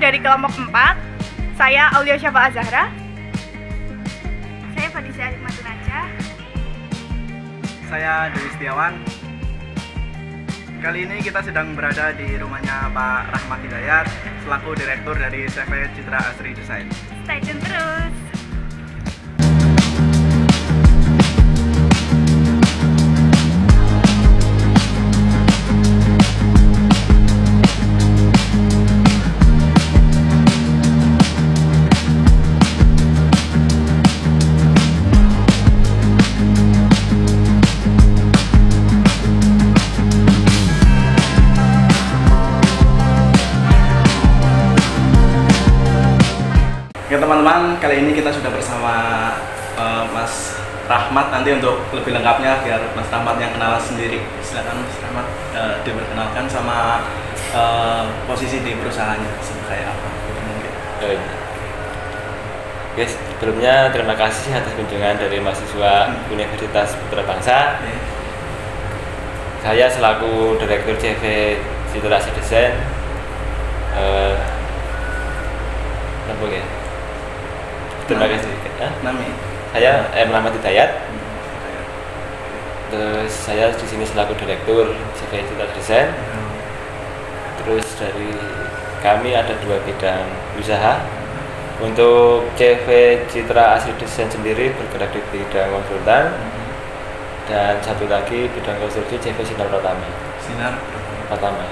dari kelompok 4. Saya Aulia Syafa Azahra. Saya Fadisha Matunajah. Saya Dewi Setiawan. Kali ini kita sedang berada di rumahnya Pak Rahmat Hidayat selaku direktur dari CV Citra Asri Desain. Stay tune terus. Ya teman-teman, kali ini kita sudah bersama Mas Rahmat. Nanti untuk lebih lengkapnya biar Mas Rahmat yang kenalan sendiri. Silakan Mas Rahmat diperkenalkan sama posisi di perusahaannya sebagai apa mungkin. Guys, sebelumnya terima kasih atas kunjungan dari mahasiswa Universitas Putra Bangsa. Saya selaku Direktur CV Citra Asri Desain. Terima kasih. Namanya? Saya Rahmat Hidayat. Terus saya di sini selaku Direktur CV Citra Asri Desain. Terus dari kami ada 2 bidang usaha. Untuk CV Citra Asri Desain sendiri bergerak di bidang konsultan. Dan satu lagi bidang konstruksi CV Sinar Pratama. Sinar Pratama.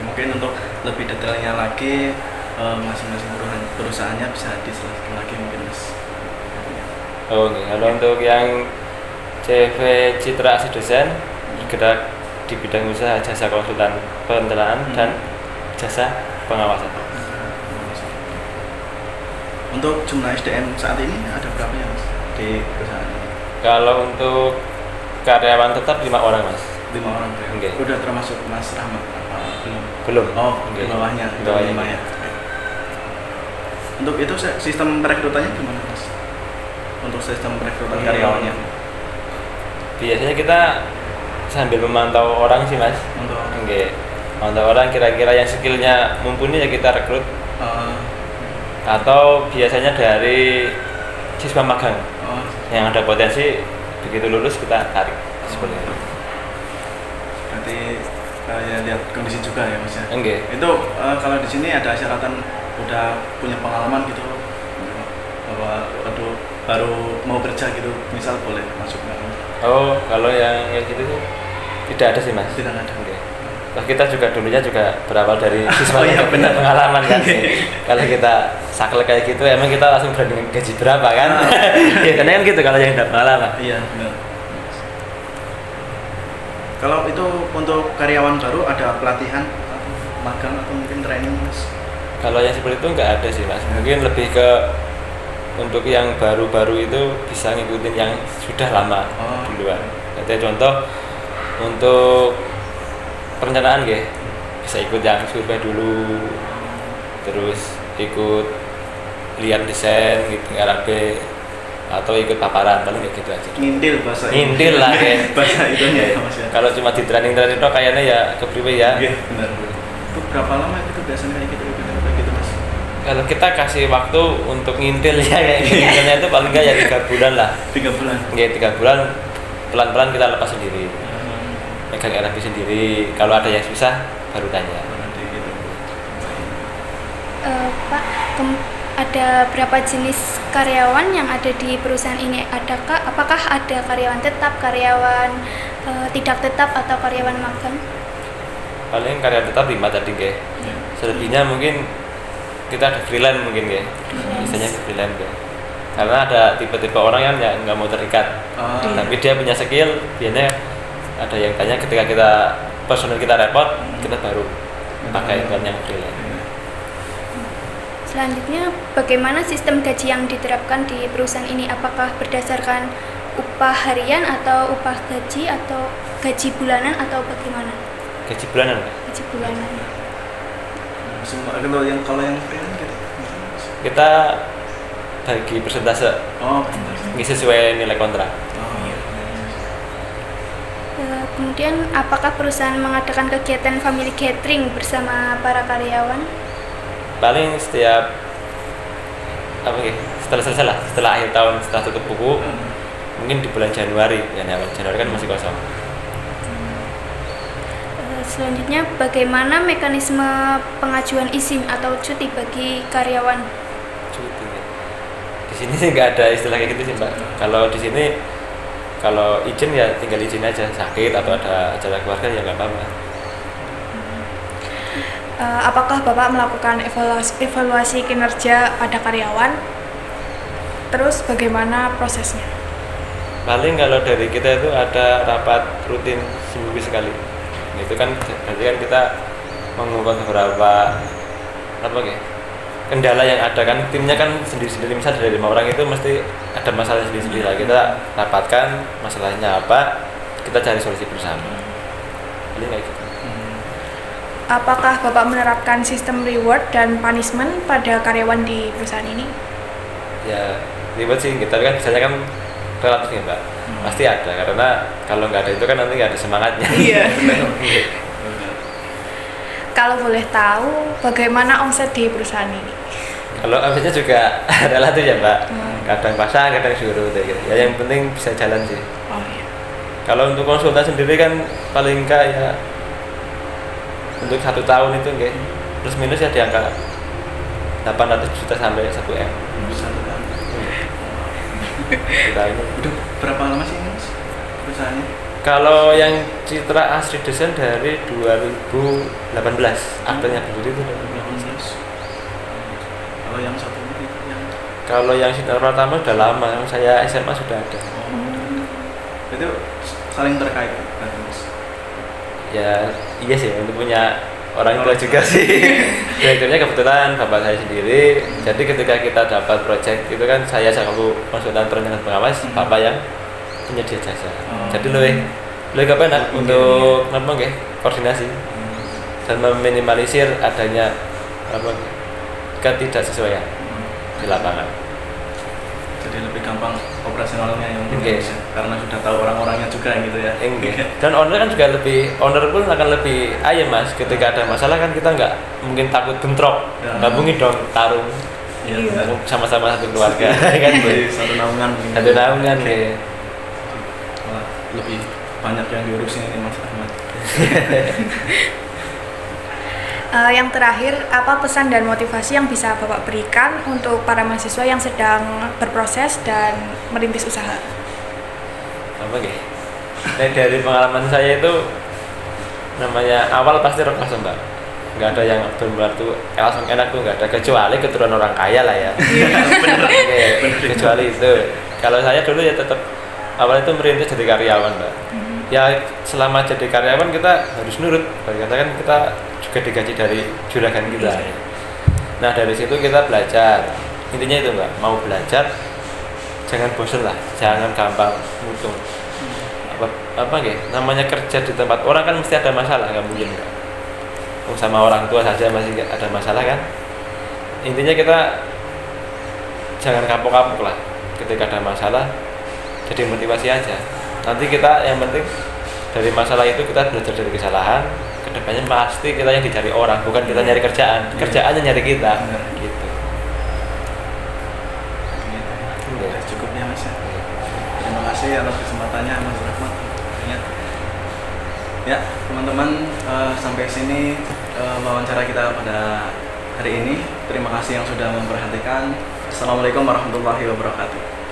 Mungkin untuk lebih detailnya lagi masing-masing perusahaannya bisa dijelaskan lagi mungkin Mas. Kalau untuk yang CV Citra Asri Desain bergerak di bidang usaha jasa konsultan perencanaan dan jasa pengawasan. Untuk jumlah SDM saat ini ada berapa ya Mas di perusahaan ini? Kalau untuk karyawan tetap 5 orang Mas. 5 orang ya? Okay. Udah termasuk Mas Rahmat? Belum? Belum. Oh, Okay. di bawahnya 5 ya. Untuk itu sistem perekrutannya gimana Mas? Untuk sistem perekrutan karyawannya? Biasanya kita sambil memantau orang sih Mas. Memantau orang kira-kira yang skillnya mumpuni ya kita rekrut. Atau biasanya dari siswa magang yang ada potensi, begitu lulus kita tarik seperti itu. Berarti ya lihat kondisi juga ya Mas ya? Itu kalau di sini ada syaratan udah punya pengalaman gitu bahwa baru mau kerja gitu misal boleh masuk nggak? Kalau yang gitu sih tidak ada sih Mas. Tidak ada. Nah, kita juga dulunya juga berawal dari siswa iya, yang punya pengalaman kan. Kalau kita saklek kayak gitu emang kita langsung berani gaji berapa kan? Ya karena kan gitu kalau yang tidak pengalaman. Iya benar. Kalau itu untuk karyawan baru ada pelatihan magang atau mungkin training Mas? Kalau yang seperti itu nggak ada sih Mas. Mungkin lebih ke untuk yang baru-baru itu bisa ngikutin yang sudah lama duluan. Jadi contoh untuk perencanaan ya bisa ikut yang survei dulu, terus ikut lihat desain gitu RAB atau ikut paparan paling kayak gitu aja. Ngintil lah ya. Bahasa itunya ya Mas ya. Kalau cuma di training itu kayaknya ya kepriwe ya. Iya benar. Itu berapa lama itu biasanya kayak gitu Mas? Kalau kita kasih waktu untuk ngintil ya kayak ngintilnya itu paling enggak ya 3 bulan lah. 3 bulan. Ya 3 bulan pelan-pelan kita lepas sendiri. Megang RAB sendiri. Kalau ada yang susah baru tanya. Pak, ada berapa jenis karyawan yang ada di perusahaan ini? Apakah ada karyawan tetap, karyawan tidak tetap atau karyawan magang? Paling karyawan tetap 5 tadi ya. Selebihnya mungkin kita ada freelance mungkin ya. Misalnya freelance ya. Karena ada tipe-tipe orang yang nggak mau terikat. Tapi dia punya skill, biasanya ada yang tanya ketika kita personal kita repot, kita baru pakai yang freelance. Selanjutnya, bagaimana sistem gaji yang diterapkan di perusahaan ini? Apakah berdasarkan upah harian atau upah gaji atau gaji bulanan atau bagaimana? Gaji bulanan? Gaji bulanan. Kalau yang freelance gitu? Kita bagi persentase. Ini sesuai nilai kontrak. Kemudian, apakah perusahaan mengadakan kegiatan family gathering bersama para karyawan? paling setiap setelah akhir tahun, setelah tutup buku, mungkin di bulan Januari, ya awal Januari kan masih kosong. Selanjutnya, bagaimana mekanisme pengajuan izin atau cuti bagi karyawan? Cuti. Di sini sih nggak ada istilah kayak gitu sih Mbak. Kalau di sini kalau izin ya tinggal izin aja, sakit atau ada acara keluarga ya nggak apa-apa. Apakah Bapak melakukan evaluasi kinerja pada karyawan? Terus bagaimana prosesnya? Paling kalau dari kita itu ada rapat rutin seminggu sekali. Itu kan berarti kan kita mengumpulkan beberapa kendala yang ada, kan timnya kan sendiri-sendiri, misal dari 5 orang itu mesti ada masalah sendiri-sendiri lah. Kita rapatkan masalahnya apa, kita cari solusi bersama. Jadi kayak gitu. Apakah Bapak menerapkan sistem reward dan punishment pada karyawan di perusahaan ini? Ya ribet sih, kita kan biasanya kan relatif ya Mbak. Pasti ada, karena kalau nggak ada itu kan nanti nggak ada semangatnya. Iya. Kalau boleh tahu, bagaimana omset di perusahaan ini? Kalau omsetnya juga relatif ya Mbak. Kadang pasang, kadang surut gitu. Ya yang penting bisa jalan sih. Oh iya. Kalau untuk konsultan sendiri kan paling enggak ya untuk 1 tahun itu enggak plus minus ya di angka 800 juta sampai 1 M. Kita ini. Udah berapa lama sih Mas perusahaannya? Kalau yang Citra Asri Desain dari 2018, akhirnya berdiri itu 2018. Kalau yang satu ini Kalau yang Sinar Pratama udah lama, yang saya SMA sudah ada. Itu saling terkait kan Mas? Ya iya sih, untuk punya orang tua juga sih. Direkturnya kebetulan bapak saya sendiri. Jadi ketika kita dapat project itu kan saya selaku konsultan perencanaan pengawas, bapak yang penyedia jasa. Jadi lebih apa enak untuk koordinasi dan meminimalisir adanya ketidaksesuaian di lapangan. Jadi lebih gampang operasionalnya yang karena sudah tahu orang-orangnya juga gitu ya. Dan owner kan juga owner pun akan lebih ayam Mas. Ketika ada masalah kan kita nggak mungkin takut bentrok, nggak mungkin dong tarung. Sama-sama satu keluarga kan. Satu naungan. Satu naungan ya. Lebih banyak yang diurusin ini Mas Ahmad. Yang terakhir, apa pesan dan motivasi yang bisa Bapak berikan untuk para mahasiswa yang sedang berproses dan merintis usaha? Dari pengalaman saya itu namanya awal pasti rock Mbak. Nggak ada yang benar-benar tuh langsung enak tuh, nggak ada, kecuali keturunan orang kaya lah ya. Kecuali itu. Kalau saya dulu ya tetap awal itu merintis jadi karyawan Mbak. Ya selama jadi karyawan kita harus nurut, karena kan kita juga digaji dari juragan kita. Nah dari situ kita belajar, intinya itu Mbak, mau belajar jangan bosan lah, jangan gampang mutung. Namanya kerja di tempat orang kan mesti ada masalah, nggak mungkin Mbak. Sama orang tua saja masih ada masalah kan. Intinya kita jangan kapok-kapok lah, ketika ada masalah jadi motivasi aja. Nanti kita yang penting dari masalah itu kita belajar dari kesalahan, kedepannya pasti kita yang dicari orang, bukan kita nyari kerjaan, kerjaannya nyari kita. Gitu. Cukup ya Mas ya. Terima kasih atas kesempatannya Mas Rahmat. Ya teman-teman, sampai sini wawancara kita pada hari ini. Terima kasih yang sudah memperhatikan. Assalamualaikum warahmatullahi wabarakatuh.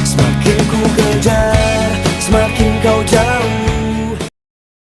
Semakin ku kejar, semakin kau jauh.